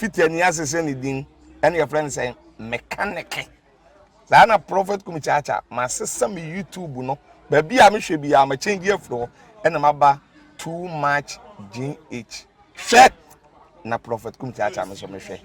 fiti ani asese ni din and your friend say mechanic na prophet kumichacha ma sesa me YouTube no ba bia me hwe bia ma change afro and ma ba too much GH hwe na prophet kumichacha me so me hwe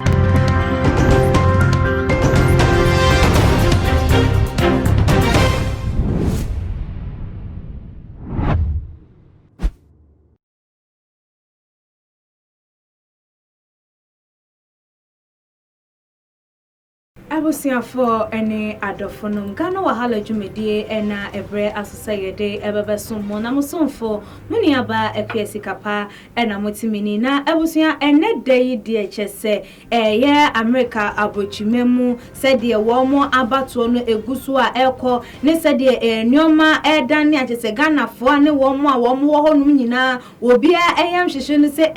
Abusiafo ene adofonum Ghana wahala dwumedie ena ebre asosayede ebebesom mo na musomfo muni aba ekwesi kapa ena motimini na abusia ene dei die chese eye America abochimemu sede womo abato no egusu a ekọ ne sede enyoma edan ne achese Ghana fo ane womo a womo wo honum nyina obia eyam hwehwe no se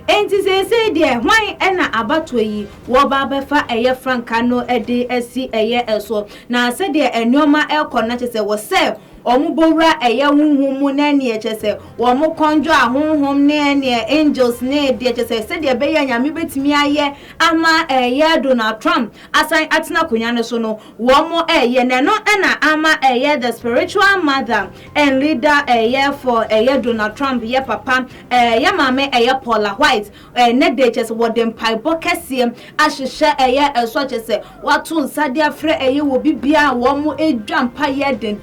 enti se die hwan ena abato yi wo ba befa eye franka no ede esi eye eso na se de enyoma ekọ na chese wo se omubowra eye hunhum na ne chese wo mo konjo ahunhum ne angels ne de chese se de be ya nyame betimi aye ama eye Donald Trump asan atena konya ne so no wo mo eye ne no na ama eye the spiritual mother and leader eye for eye Donald Trump ye papa ye mame eye Paula White ne de chese wo dem paibo kese ahihye eye eso chese watu nsade afre eye wo bibia wo mo edwampa ye den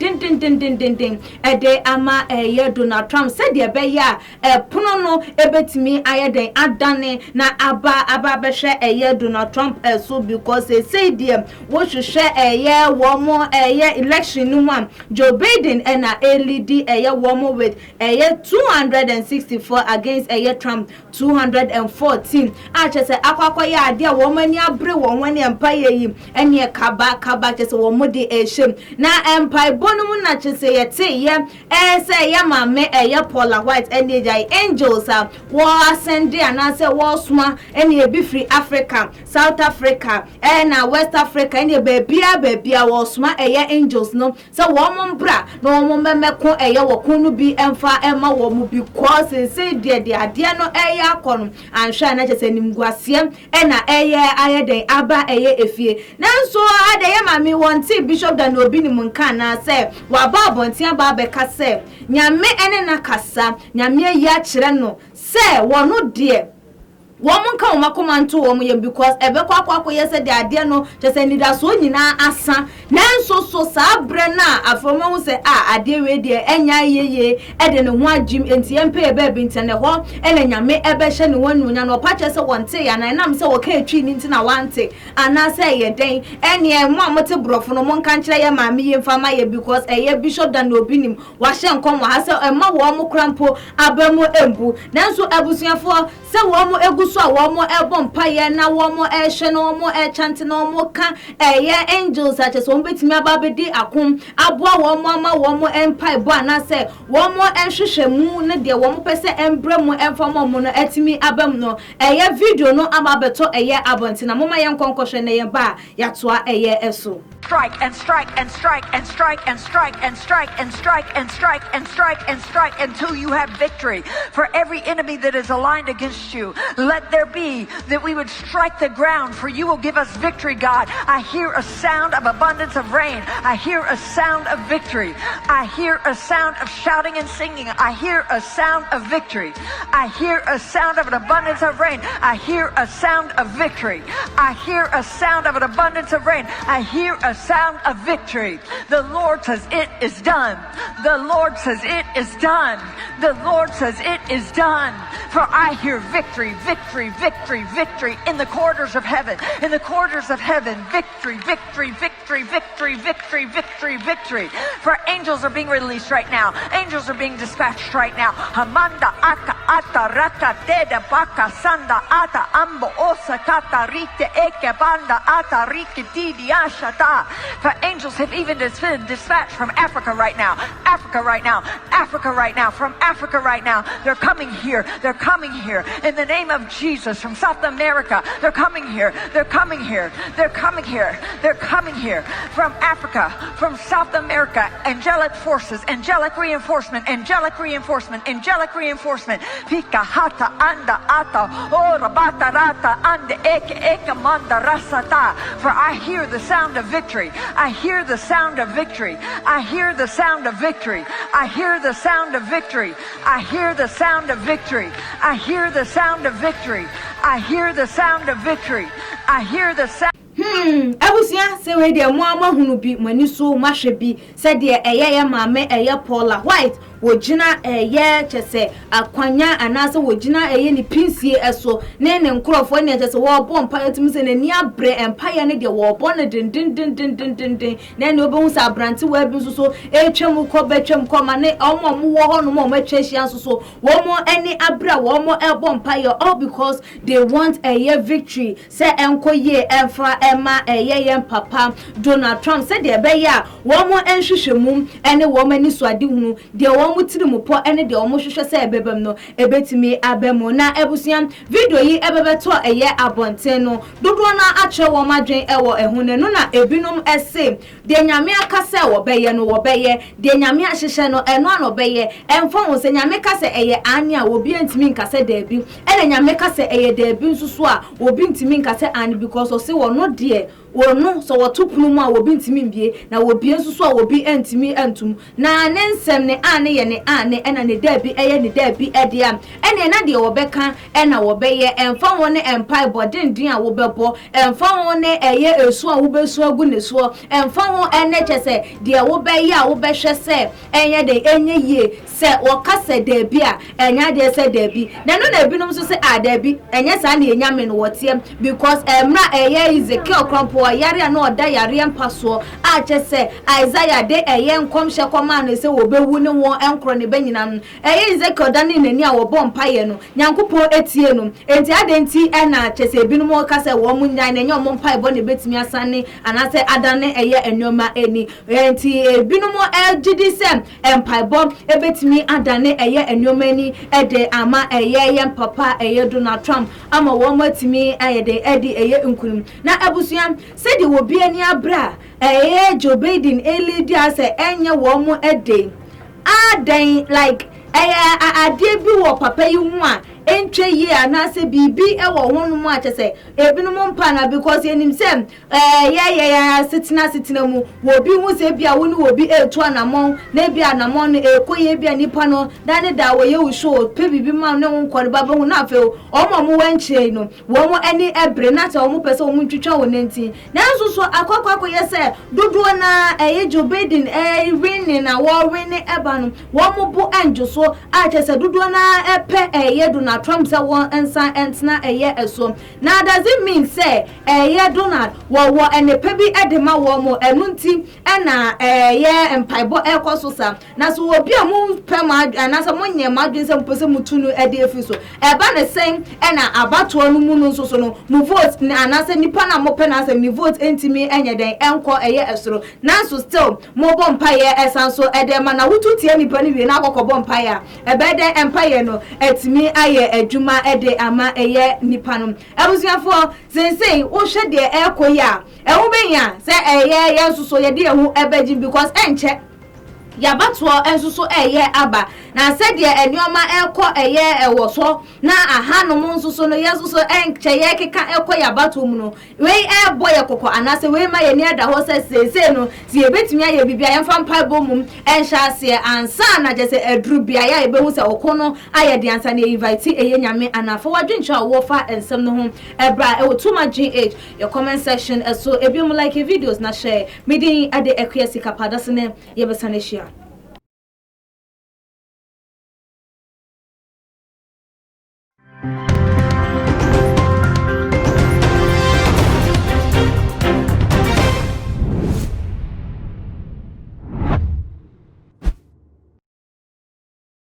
ede ama eye Donald Trump said ye be ya pono no ebetimi ayeden adane na aba behwe eye Donald Trump so because they say dem wo hwehwe eye wo mo eye election no one Joe Biden na lead eye wo mo with eye 264 against eye Trump 214 achese akwakwa ya ade wo mani abre wo wani empire yi ene kaba chese wo mo de ehjem na empire bonum na chese yete ye say ya mame eye Paula White ene jai angels wo ascend and say wo suma ene be free Africa South Africa na West Africa ene bebia wo suma eye angels no so wo mo bra no wo memeko eye wo kunu bi emfa ema wo mu bi cause say de ade no eye akonu anhwa na chese nimguasem na eye ayeden aba eye efie nanso ade ye mame wonti Bishop D0n.ald obi ni munka na say wa ba bonti aba be kase nyame ene na kasa nyame ya kire no se wono de womun kan makomanto wom yem because ebekwa yese de ade no chese nida so nyina asa nanso so sabre na afoma hu se ade we de enya yeye ede ne ho agim enti empe ebe binti ne ho ene nyame ebe hye ne wonu nya no pa chese wonte ya na nam se wo ka etwi ni nti na wante ana se ye den ene mo amote brofo no mon kan kire ye maami ye mfa ma ye because eye Bishop D0n.ald obi nim wa hye nkom wa ha se ema wo mo krampo abamu embu nanso abusuafo se wo mo egu so a wo mo ebom paye na wo mo ehwe na wo mo chante na wo mo ka eye angels such as wo betimi ababedi akom aboa wo mo ama wo mo empire bo na se wo mo ehwehwemu ne de wo mo pese embre mo emfa mo no etimi abam no eye video no ababeto eye abonti na moma ye nkonkohwe na ye ba yatoa eye eso strike and strike and strike and strike and strike and strike and strike and strike and strike and strike until you have victory for every enemy that is aligned against you. Let there be that we would strike the ground, for you will give us victory, God. I hear a sound of abundance of rain. I hear a sound of victory. I hear a sound of shouting and singing. I hear a sound of victory. I hear a sound of an abundance of rain. I hear a sound of victory. I hear a sound of an abundance of rain. I hear a sound of victory. The Lord says it is done. The Lord says it is done. The Lord says it is done. For I hear victory, victory, victory, victory in the corridors of heaven. In the corridors of heaven, victory, victory, victory, victory, victory, victory, victory. For angels are being released right now. Angels are being dispatched right now. Hamanda aka ata raka teda baka sanda ata ambo osa kata rite eke banda ata rike tidi ashata. For angels have even been dispatched from Africa right now. Africa right now. Africa right now. From Africa right now. They're coming here. They're coming here in the name of Jesus. From South America, they're coming here. They're coming here. They're coming here. They're coming here. From Africa, from South America, angelic forces, angelic reinforcement, angelic reinforcement, angelic reinforcement. Pika hata anda ata ora batarata ande eke manda rasata. For I hear the sound of victory. I hear the sound of victory. I hear the sound of victory. I hear the sound of victory. I hear the sound of victory. I hear the sound of victory. I hear the sound of victory. I hear the sound. Abusia se we de mo amahunu bi mani so mahwe bi se de eye maame eye Paula White wojina eye chese akwanya anase wojina eye ni pinsie eso ne nkrofo ne chese wo bo mpa etum se ne ni abre empire ne de wo bo ne din ne ne obehu sa branti wa bi so etwem ko betwem ko ma ne omo wo ho no mo matwahia so wo mo eni abra wo mo ebo empire all because they want a victory se enkoye emfa ema yem papa Donald Trump said de be ya wo mo enhwehwemu ene wo mani so ade hunu de wo mo tiri mo po ene de wo mo hwehwe se ebebem no ebetimi abemu na ebusuam video yi ebebeto abonten no dodo na ache wo madwen ewo ehune no na ebinom ese de nyame akase wo beye no wo beye de nyame ahyehye no eno ano beye emfa wo se nyame kase ane a obi antimi nkase da bi ene nyame kase da bi nsusu a obi ntimi nkase ane because o se wo no de wono so wotupunu mu a wobi ntimi mbie na wobi nsusu a wobi antimi antum na ne nsem ne ane ye ne ane ena ne da bi eye ne da bi ede am ene na de wobeka ena wobeye emfa won empire bodendin a wobebo emfa won eye esu a wobesu agu ne so emfa won ene chese de wobeye a wobehwe se enye de enye yie se wokase da bi a enya de se da bi na no na binum so se a da bi enye sa na enyame no wotie because emra eye Ezekiel krampo yare no oda yare empaso a chese Isaiah de eye nkomhye koma no se wobewu ne won enkro ne banyina no eye Ezekiel da ne nani a wo bompaye no nyankopon etie no enti adenti na chese binum ka se wo munyan na nyom mpaye bo ne betimi asane anase adane eye enoma eni enti binum gidi se empaye bo ebetimi adane eye enoma eni ede ama eye papa eye Donald Trump ama wo matimi ayede edi eye nkunim na abusuam said the will be any abra Joe Biden lady as a enya woman a day then like I did be what papa you want entwe year na se bibi e wo honu mu ache se ebinum mpa because enim sem sitina mu wo bi hu se bia wo ni wo bi etu anamon na bia anamon no ekoye bia nipa no dane da wo ye wo show pe bibi ma ne won kwore baba hu na afi o mo wanche no wo mo ani ebre na ta wo mo pese wo mo ntwitwa wo nenti na nso so akwakwakwa ye se dodo na Joe Biden win na wo win eba no wo mo bu anjo so ache se dodo na epe Donald Trump say one ensa entna eso now does it mean say Donald wo and the pebi edema wo mo enunti na empaibo ekoso sa na so obi a mo pema na so monye madwen se mpose mutunu ede efiso eba ne sen na abato no mu no so no mu vote na se nipa na mo pena se ni vote entimi enye den enko esoro na so still mo bompaye esanso edema na wututie nipa ni we na akokọ bompaye ebe den empire no etimi aye adwuma ede ama eye nipa no abusuafo sensei wo hwe de ekoya ehu benya se eye yensuso ye de ehu ebeji because enche yabato ensuso eye aba na se de enioma eko eye ewoso na ahanom nsuso no yesuso enche ye keka eko yabato mu no we boye kokko anase we ma ye ni ada ho se sensei no si ebetimi aye bibia ye mfa mpa bomum enhya ase ansa na je se aduru bia ya ebehu se okono aye de ansa na invite eye nyame anafo wadwencha wo fa ensem no ho ebra e wo tuma gh your comment section so ebium like videos na share medin ade ekwesi kapada sene ye besane share